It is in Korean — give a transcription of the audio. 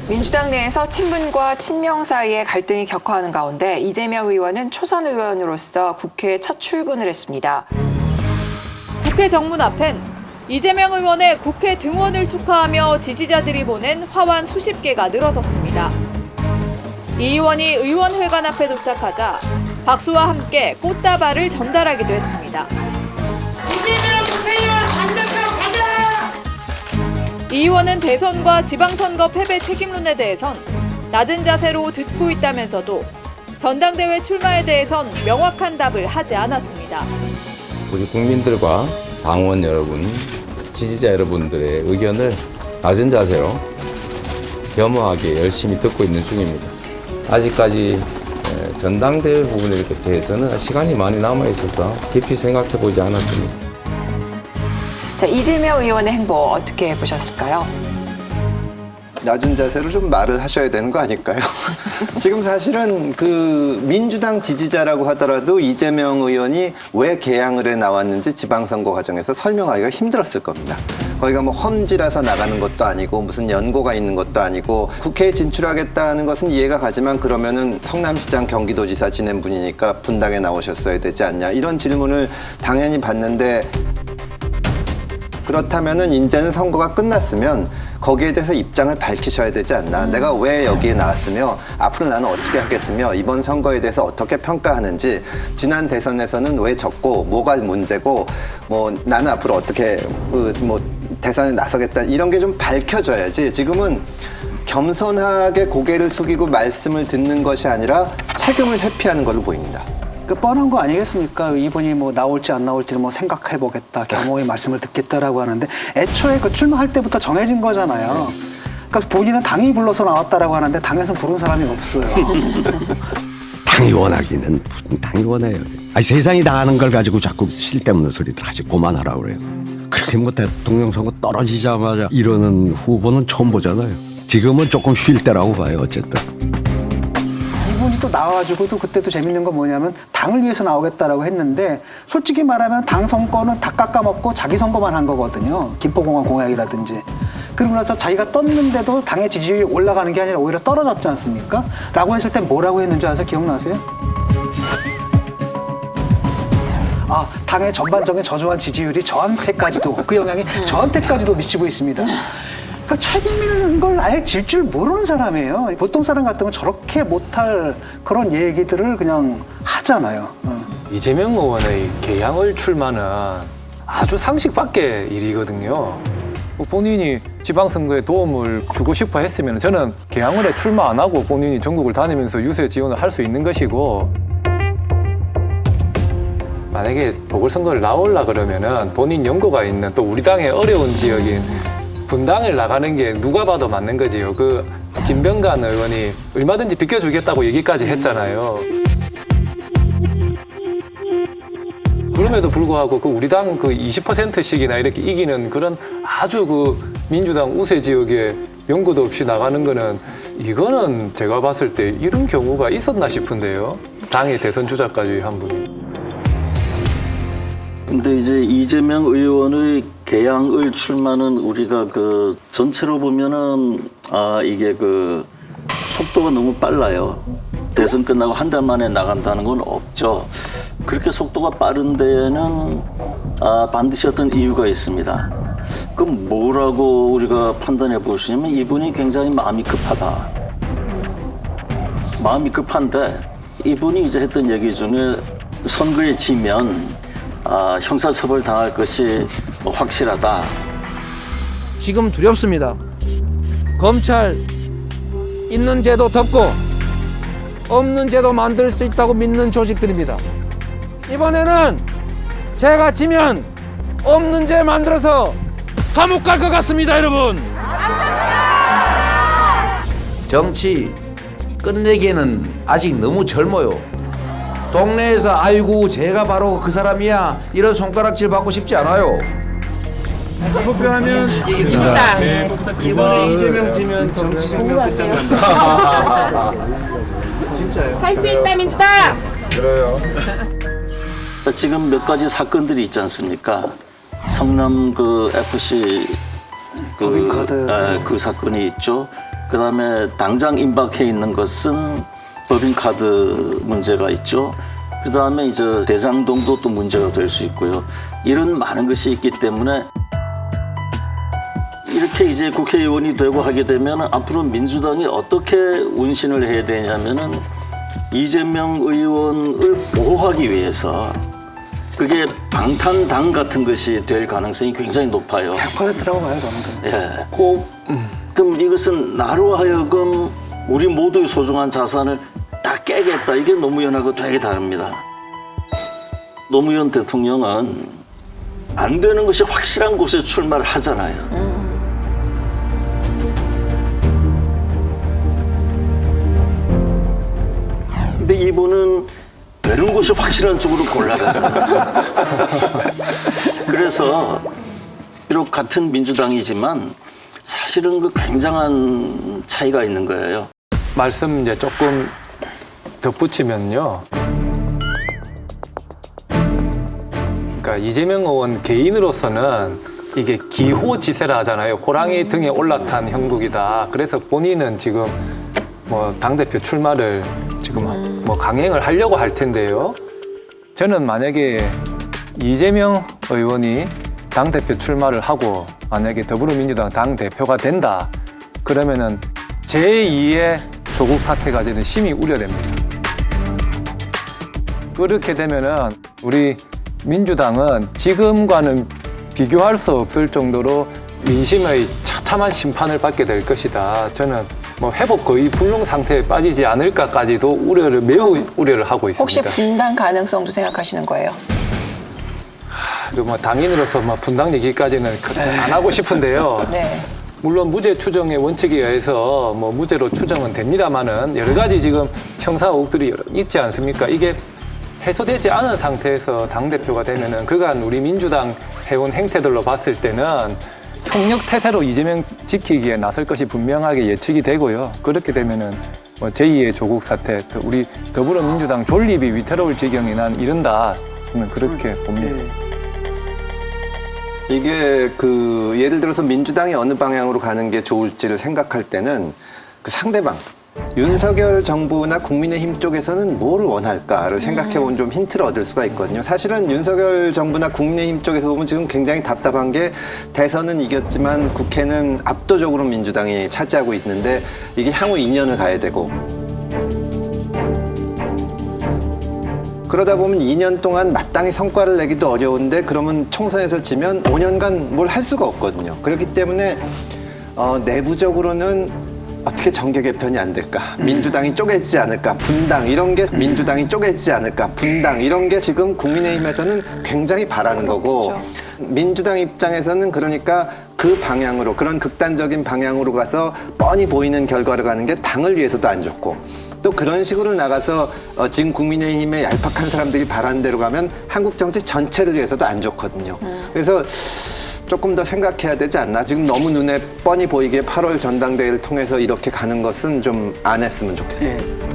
민주당 내에서 친문과 친명 사이의 갈등이 격화하는 가운데 이재명 의원은 초선 의원으로서 국회에 첫 출근을 했습니다. 국회 정문 앞엔 이재명 의원의 국회 등원을 축하하며 지지자들이 보낸 화환 수십 개가 늘어섰습니다. 이 의원이 의원회관 앞에 도착하자 박수와 함께 꽃다발을 전달하기도 했습니다. 이 의원은 대선과 지방선거 패배 책임론에 대해선 낮은 자세로 듣고 있다면서도 전당대회 출마에 대해선 명확한 답을 하지 않았습니다. 우리 국민들과 당원 여러분, 지지자 여러분들의 의견을 낮은 자세로 겸허하게 열심히 듣고 있는 중입니다. 아직까지 전당대회 부분에 대해서는 시간이 많이 남아있어서 깊이 생각해보지 않았습니다. 자, 이재명 의원의 행보 어떻게 보셨을까요? 낮은 자세로 좀 말을 하셔야 되는 거 아닐까요? 지금 사실은 그 민주당 지지자라고 하더라도 이재명 의원이 왜 개항을 해 나왔는지 지방선거 과정에서 설명하기가 힘들었을 겁니다. 거기가 뭐 험지라서 나가는 것도 아니고 무슨 연고가 있는 것도 아니고 국회에 진출하겠다는 것은 이해가 가지만 그러면은 성남시장 경기도지사 지낸 분이니까 분당에 나오셨어야 되지 않냐 이런 질문을 당연히 받는데 그렇다면은 이제는 선거가 끝났으면 거기에 대해서 입장을 밝히셔야 되지 않나. 내가 왜 여기에 나왔으며 앞으로 나는 어떻게 하겠으며 이번 선거에 대해서 어떻게 평가하는지 지난 대선에서는 왜 졌고 뭐가 문제고 뭐 나는 앞으로 어떻게 뭐 대선에 나서겠다 이런 게 좀 밝혀져야지 지금은 겸손하게 고개를 숙이고 말씀을 듣는 것이 아니라 책임을 회피하는 걸로 보입니다. 그 뻔한 거 아니겠습니까? 이분이 뭐 나올지 안 나올지를 뭐 생각해보겠다, 겸허의 말씀을 듣겠다라고 하는데 애초에 그 출마할 때부터 정해진 거잖아요. 그러니까 본인은 당이 불러서 나왔다라고 하는데 당에서 부른 사람이 없어요. 당이 원하기는 무슨 당이 원해요. 아니, 세상이 다 아는 걸 가지고 자꾸 쓸데없는 소리들 하지 그만하라고 그래요. 그렇게 뭐 대통령 선거 떨어지자마자 이러는 후보는 처음 보잖아요. 지금은 조금 쉴 때라고 봐요. 어쨌든. 이분이 또 나와가지고도 그때도 재밌는 건 뭐냐면 당을 위해서 나오겠다라고 했는데 솔직히 말하면 당 선거는 다 깎아먹고 자기 선거만 한 거거든요. 김포공항 공약이라든지. 그러고 나서 자기가 떴는데도 당의 지지율이 올라가는 게 아니라 오히려 떨어졌지 않습니까? 라고 했을 때 뭐라고 했는지 아세요? 기억나세요? 아, 당의 전반적인 저조한 지지율이 저한테까지도 그 영향이 저한테까지도 미치고 있습니다. 그러니까 책임 있는 걸 아예 질 줄 모르는 사람이에요. 보통 사람 같으면 저렇게 못할 그런 얘기들을 그냥 하잖아요. 이재명 의원의 개항을 출마는 아주 상식 밖의 일이거든요. 본인이 지방선거에 도움을 주고 싶어 했으면 저는 개항을 해 출마 안 하고 본인이 전국을 다니면서 유세 지원을 할 수 있는 것이고 만약에 보궐선거를 나오려 그러면은 본인 연고가 있는 또 우리 당의 어려운 지역인 분당을 나가는 게 누가 봐도 맞는 거지요. 그 김병관 의원이 얼마든지 비켜주겠다고 얘기까지 했잖아요. 그럼에도 불구하고 그 우리 당 그 20%씩이나 이렇게 이기는 그런 아주 그 민주당 우세 지역에 연고도 없이 나가는 거는 이거는 제가 봤을 때 이런 경우가 있었나 싶은데요. 당의 대선 주자까지 한 분이. 근데 이제 이재명 의원의 개항을 출마는 우리가 그 전체로 보면은 이게 그 속도가 너무 빨라요. 대선 끝나고 한 달 만에 나간다는 건 없죠. 그렇게 속도가 빠른 데에는 반드시 어떤 이유가 있습니다. 그럼 뭐라고 우리가 판단해 보시면 이분이 굉장히 마음이 급하다. 마음이 급한데 이분이 이제 했던 얘기 중에 선거에 지면 형사처벌 당할 것이 확실하다. 지금 두렵습니다. 검찰 있는 제도 덮고 없는 제도 만들 수 있다고 믿는 조직들입니다. 이번에는 제가 지면 없는 죄 만들어서 감옥 갈 것 같습니다, 여러분. 정치 끝내기에는 아직 너무 젊어요. 동네에서 아이고 제가 바로 그 사람이야 이런 손가락질 받고 싶지 않아요. 투표하면 이깁니다. 이번에 이재명 지면 정치 생명 끝장난다. 진짜요? 할 수 있다 민주당. 그래요. 지금 몇 가지 사건들이 있지 않습니까? 성남 그 FC 법인카드. 그 사건이 있죠. 그다음에 당장 임박해 있는 것은 법인카드 문제가 있죠. 그다음에 이제 대장동도 또 문제가 될 수 있고요. 이런 많은 것이 있기 때문에 이렇게 이제 국회의원이 되고 하게 되면 앞으로 민주당이 어떻게 운신을 해야 되냐면은 이재명 의원을 보호하기 위해서 그게 방탄당 같은 것이 될 가능성이 굉장히 높아요. 100%라고 봐요, 저는. 예. 그럼 이것은 나로 하여금 우리 모두의 소중한 자산을 다 깨겠다. 이게 노무현하고 되게 다릅니다. 노무현 대통령은 안 되는 것이 확실한 곳에 출마를 하잖아요. 근데 이분은 되는 곳이 확실한 쪽으로 골라가잖아요. 그래서 비록 같은 민주당이지만 사실은 그 굉장한 차이가 있는 거예요. 말씀 이제 조금 덧붙이면요. 그러니까 이재명 의원 개인으로서는 이게 기호지세라 하잖아요. 호랑이 등에 올라탄 형국이다. 그래서 본인은 지금 뭐 당대표 출마를 지금 뭐 강행을 하려고 할 텐데요. 저는 만약에 이재명 의원이 당대표 출마를 하고 만약에 더불어민주당 당대표가 된다. 그러면은 제2의 조국 사태가 저는 심히 우려됩니다. 그렇게 되면은 우리 민주당은 지금과는 비교할 수 없을 정도로 민심의 처참한 심판을 받게 될 것이다. 저는 뭐 회복 거의 불능 상태에 빠지지 않을까까지도 매우 우려를 하고 있습니다. 혹시 분당 가능성도 생각하시는 거예요? 뭐 당인으로서 뭐 분당 얘기까지는 안 하고 싶은데요. 네. 물론 무죄 추정의 원칙에 의해서 뭐 무죄로 추정은 됩니다만은 여러 가지 지금 형사 의혹들이 있지 않습니까? 이게 해소되지 않은 상태에서 당대표가 되면은 그간 우리 민주당 해온 행태들로 봤을 때는 총력 태세로 이재명 지키기에 나설 것이 분명하게 예측이 되고요. 그렇게 되면은 뭐 제2의 조국 사태, 우리 더불어민주당 존립이 위태로울 지경이 난 이른다. 저는 그렇게 봅니다. 이게 그 예를 들어서 민주당이 어느 방향으로 가는 게 좋을지를 생각할 때는 그 상대방 윤석열 정부나 국민의힘 쪽에서는 뭘 원할까를 생각해보면 좀 힌트를 얻을 수가 있거든요. 사실은 윤석열 정부나 국민의힘 쪽에서 보면 지금 굉장히 답답한 게 대선은 이겼지만 국회는 압도적으로 민주당이 차지하고 있는데 이게 향후 2년을 가야 되고 그러다 보면 2년 동안 마땅히 성과를 내기도 어려운데 그러면 총선에서 지면 5년간 뭘 할 수가 없거든요. 그렇기 때문에 내부적으로는 어떻게 정계 개편이 안 될까? 민주당이 쪼개지지 않을까? 분당 이런 게 민주당이 쪼개지지 않을까? 분당 이런 게 지금 국민의힘에서는 굉장히 바라는 거고 민주당 입장에서는 그러니까 그 방향으로 그런 극단적인 방향으로 가서 뻔히 보이는 결과를 가는 게 당을 위해서도 안 좋고 또 그런 식으로 나가서 지금 국민의힘의 얄팍한 사람들이 바라는 대로 가면 한국 정치 전체를 위해서도 안 좋거든요. 그래서 조금 더 생각해야 되지 않나. 지금 너무 눈에 뻔히 보이게 8월 전당대회를 통해서 이렇게 가는 것은 좀 안 했으면 좋겠어요.